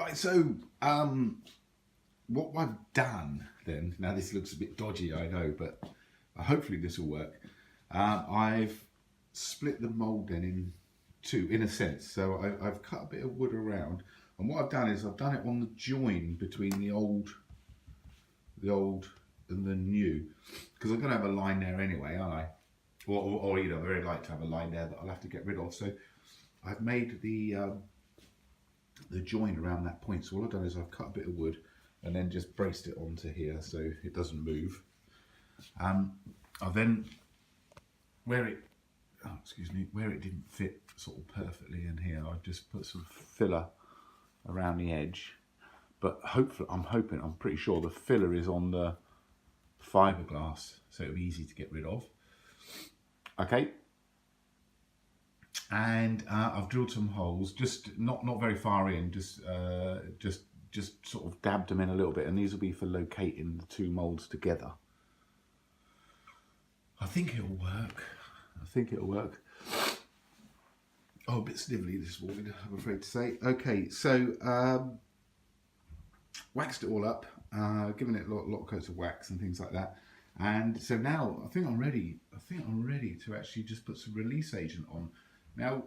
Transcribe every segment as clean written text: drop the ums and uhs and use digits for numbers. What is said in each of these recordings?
Right, so what I've done then, now this looks a bit dodgy, I know, but hopefully this will work. I've split the mould then in two, in a sense. So I've cut a bit of wood around, and what I've done is I've done it on the join between the old and the new, because I'm going to have a line there anyway, aren't I? Or you know, I'd very like to have a line there that I'll have to get rid of. So I've made the join around that point. So all I've done is I've cut a bit of wood and then just braced it onto here so it doesn't move. I've then, where it didn't fit sort of perfectly in here, I've just put some filler around the edge. But hopefully, I'm pretty sure the filler is on the fiberglass, so it'll be easy to get rid of. Okay. And I've drilled some holes, just not very far in, just sort of dabbed them in a little bit, and these will be for locating the two moulds together. I think it'll work. Oh, a bit snivelly this morning, I'm afraid to say. Okay, so waxed it all up, given it a lot of coats of wax and things like that. And so now I think I'm ready to actually just put some release agent on. Now,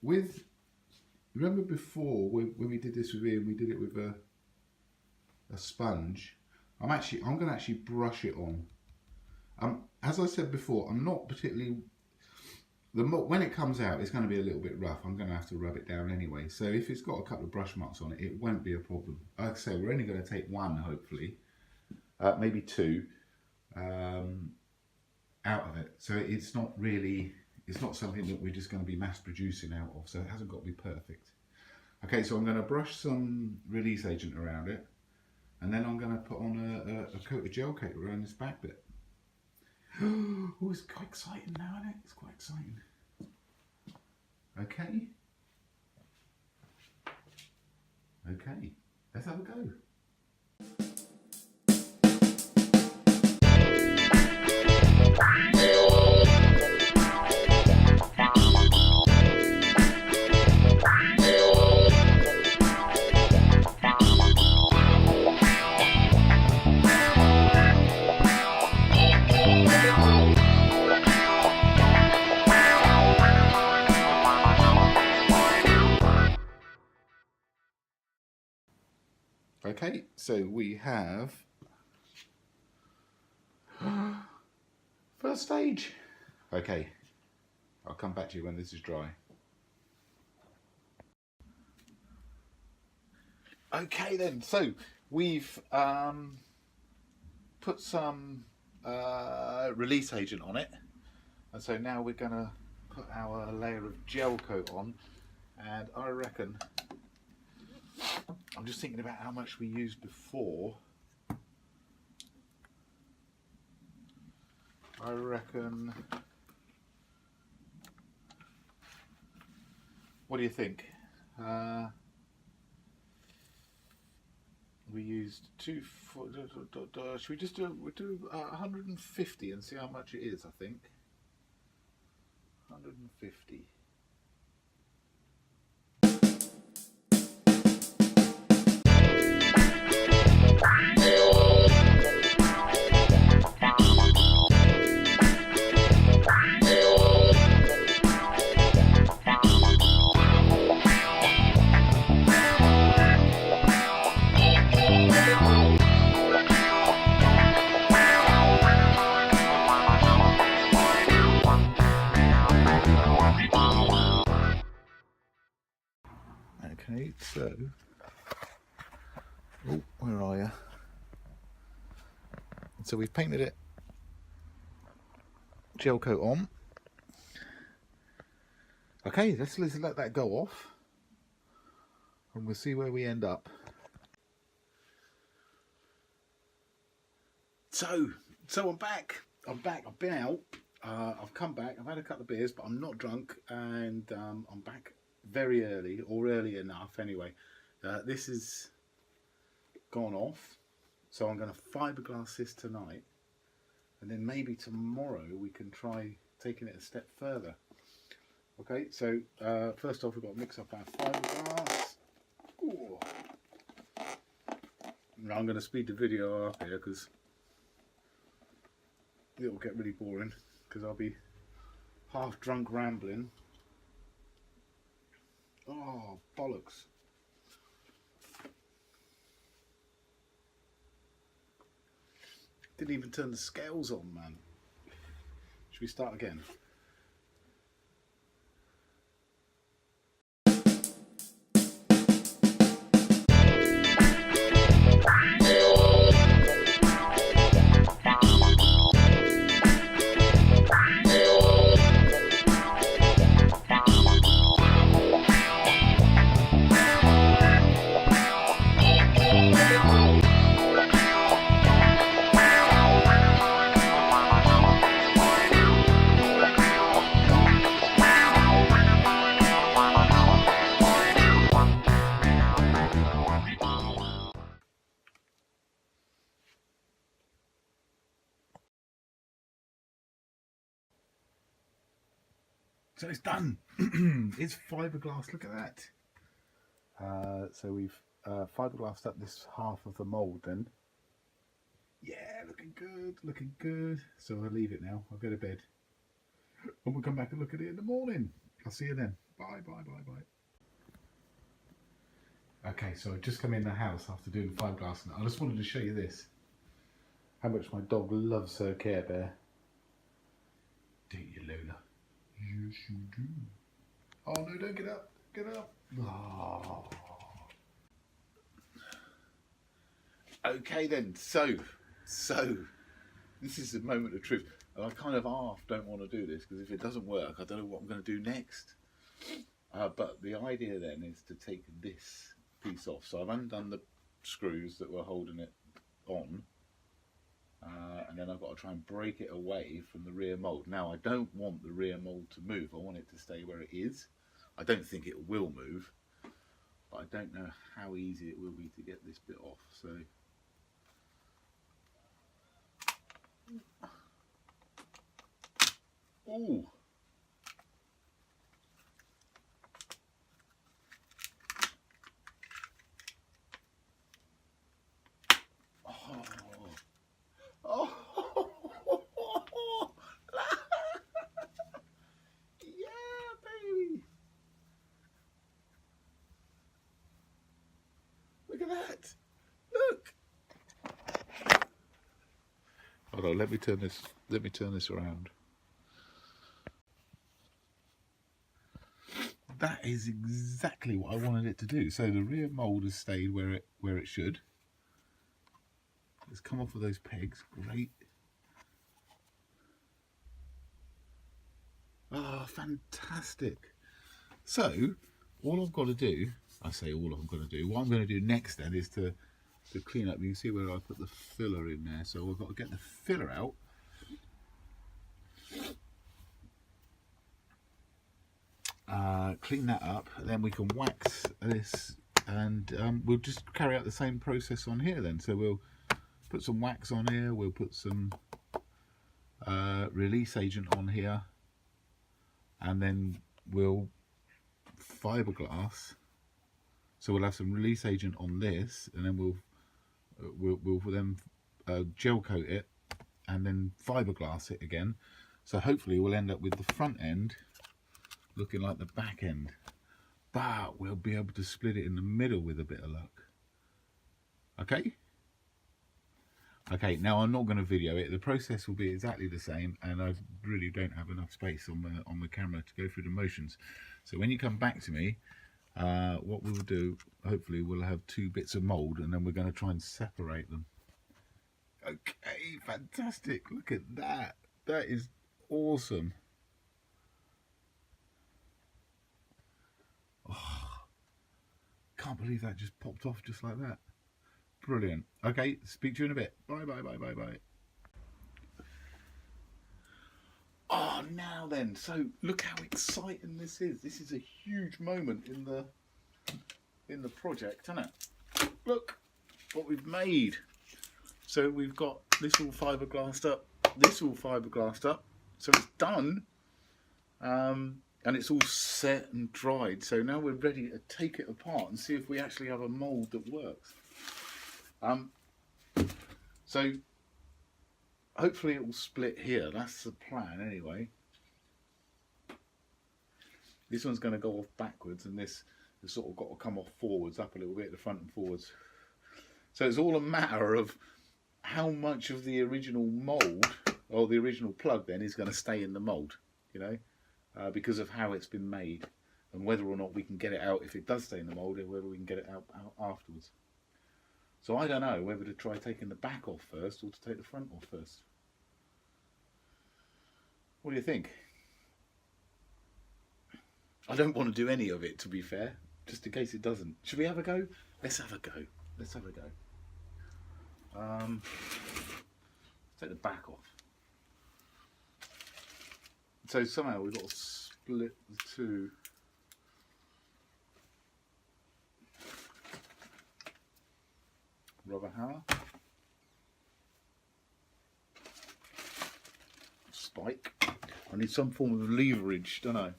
remember before when we did this with Ian, we did it with a sponge. I'm going to actually brush it on. As I said before, I'm not particularly, when it comes out, it's going to be a little bit rough. I'm going to have to rub it down anyway. So if it's got a couple of brush marks on it, it won't be a problem. Like I say, we're only going to take one, hopefully, maybe two, out of it. So it's not something that we're just going to be mass producing out of. So it hasn't got to be perfect. Okay, so I'm going to brush some release agent around it, and then I'm going to put on a coat of gel coat around this back bit. Oh, it's quite exciting now, isn't it? It's quite exciting. Okay. Okay, let's have a go. Okay, so we have first stage. Okay, I'll come back to you when this is dry. Okay then, so we've put some release agent on it, and so now we're going to put our layer of gel coat on, and I reckon, I'm just thinking about how much we used before. I reckon, what do you think? We used should we just do 150 and see how much it is? I think 150. Okay, so, oh, where are you? So we've painted it gel coat on. Okay, let's let that go off, and we'll see where we end up. So I'm back. I've been out. I've come back. I've had a couple of beers, but I'm not drunk, and I'm back very early, or early enough anyway. This has gone off, so I'm going to fiberglass this tonight, and then maybe tomorrow we can try taking it a step further. Okay, so first off we've got to mix up our fiberglass. Ooh. I'm going to speed the video up here because it will get really boring, because I'll be half drunk rambling. Oh, bollocks. Didn't even turn the scales on, man. Should we start again? So it's done. It's fiberglass. Look at that. So we've fiberglassed up this half of the mould then. Yeah, looking good, looking good. So I'll leave it now. I'll go to bed. And we'll come back and look at it in the morning. I'll see you then. Bye, bye, bye, bye. Okay, so I've just come in the house after doing the fiberglass. I just wanted to show you this. How much my dog loves her Care Bear. Do you, Lola? Yes, you do. Oh no, don't get up. Get up. Oh. Okay then, so this is the moment of truth. And I kind of half don't want to do this, because if it doesn't work, I don't know what I'm going to do next. But the idea then is to take this piece off. So I've undone the screws that were holding it on. And then I've got to try and break it away from the rear mould. Now I don't want the rear mould to move, I want it to stay where it is. I don't think it will move, but I don't know how easy it will be to get this bit off. So ooh. Look. Hold on, let me turn this around. That is exactly what I wanted it to do. So the rear mould has stayed where it should. It's come off with those pegs. Great. Ah, fantastic. So all I've got to do, I say all I've got to do, what I'm going to do next then is to clean up. You can see where I put the filler in there. So I've got to get the filler out. Clean that up, then we can wax this, and we'll just carry out the same process on here then. So we'll put some wax on here, we'll put some release agent on here, and then we'll fiberglass. So we'll have some release agent on this, and then we'll then gel coat it and then fiberglass it again. So hopefully we'll end up with the front end looking like the back end, but we'll be able to split it in the middle with a bit of luck. Okay, now I'm not going to video it. The process will be exactly the same, and I really don't have enough space on the camera to go through the motions. So when you come back to me, what we will do, hopefully we'll have two bits of mould, and then we're going to try and separate them. Okay, fantastic. Look at that. That is awesome. Oh, can't believe that just popped off just like that. Brilliant. Okay, speak to you in a bit. Bye, bye, bye, bye, bye. Oh, now then. So look how exciting this is. This is a huge moment in the project, isn't it? Look what we've made. So we've got this all fiberglassed up, this all fiberglassed up. So it's done. And it's all set and dried. So now we're ready to take it apart and see if we actually have a mould that works. So hopefully it will split here. That's the plan anyway. This one's going to go off backwards, and this has sort of got to come off forwards, up a little bit at the front and forwards. So it's all a matter of how much of the original mould, or the original plug then, is going to stay in the mould, you know, because of how it's been made, and whether or not we can get it out if it does stay in the mould, or whether we can get it out afterwards. So I don't know whether to try taking the back off first or to take the front off first. What do you think? I don't want to do any of it, to be fair, just in case it doesn't. Should we have a go? Let's have a go. Let's have a go. Take the back off. So somehow we've got to split the two. Rubber hammer. Spike. I need some form of leverage, don't I?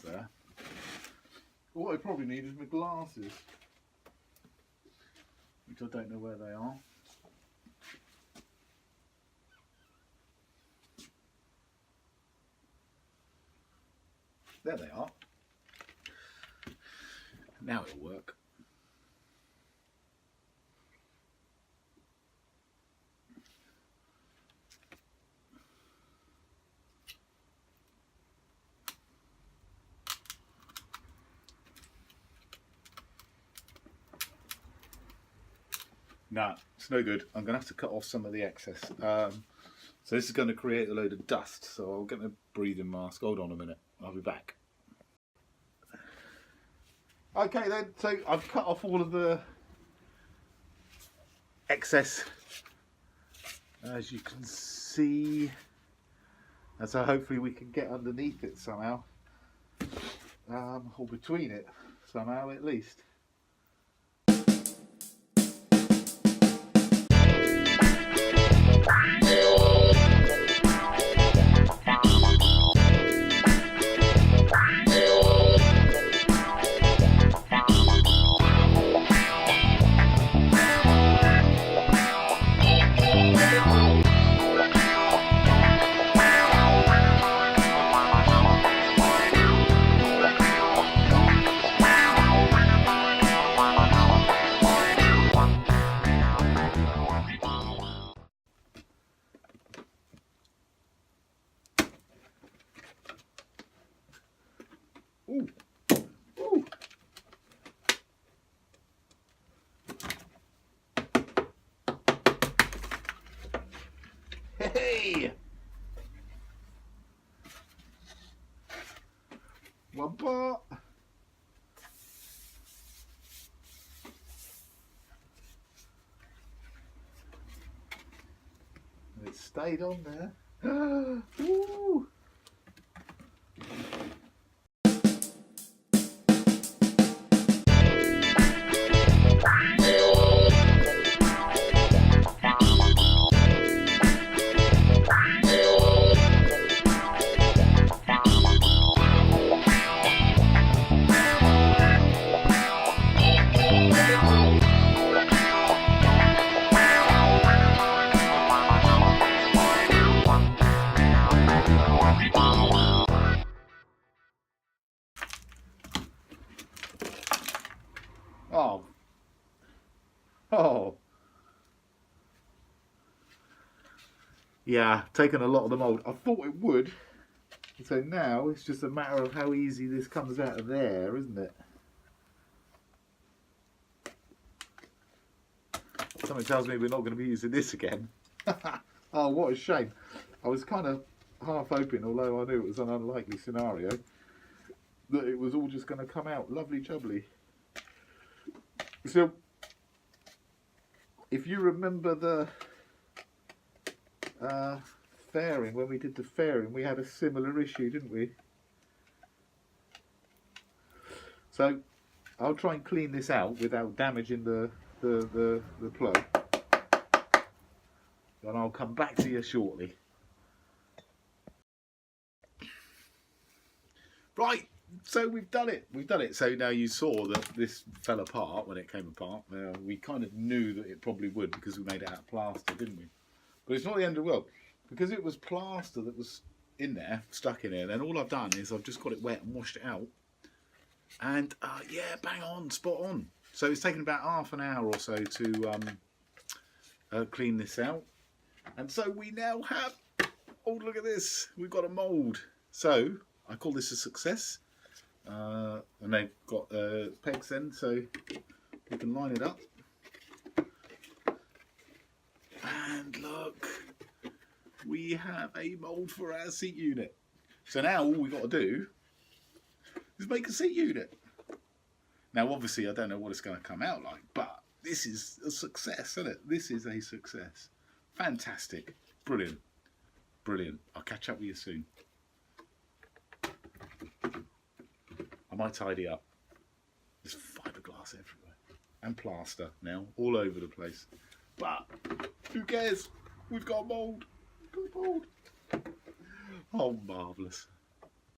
There. What I probably need is my glasses, which I don't know where they are. There they are. Now it'll work. Nah, it's no good. I'm going to have to cut off some of the excess. So this is going to create a load of dust. So I'll get a breathing mask. Hold on a minute. I'll be back. Okay then, so I've cut off all of the excess, as you can see. And so hopefully we can get underneath it somehow. Or between it somehow at least. Ooh. Ooh. Hey! One part. And it stayed on there. Ooh. Oh. Oh. Yeah, taken a lot of the mould. I thought it would. So now it's just a matter of how easy this comes out of there, isn't it? Something tells me we're not going to be using this again. Oh, what a shame. I was kind of half hoping, although I knew it was an unlikely scenario, that it was all just going to come out lovely jubbly. So, if you remember the fairing, when we did the fairing, we had a similar issue, didn't we? So I'll try and clean this out without damaging the plug. And I'll come back to you shortly. Right, so we've done it. We've done it. So now you saw that this fell apart when it came apart. We kind of knew that it probably would because we made it out of plaster, didn't we? But it's not the end of the world. Because it was plaster that was in there, stuck in there, then all I've done is I've just got it wet and washed it out. And yeah, bang on, spot on. So it's taken about half an hour or so to clean this out. And so we now have, oh look at this, we've got a mould. So I call this a success. And they've got pegs then, so we can line it up. And look, we have a mould for our seat unit. So now all we've got to do is make a seat unit. Now obviously I don't know what it's going to come out like, but this is a success, isn't it? This is a success. Fantastic. Brilliant. Brilliant. I'll catch up with you soon. I might tidy up. There's fiberglass everywhere. And plaster now, all over the place. But who cares? We've got mould. We've got mould. Oh, marvellous.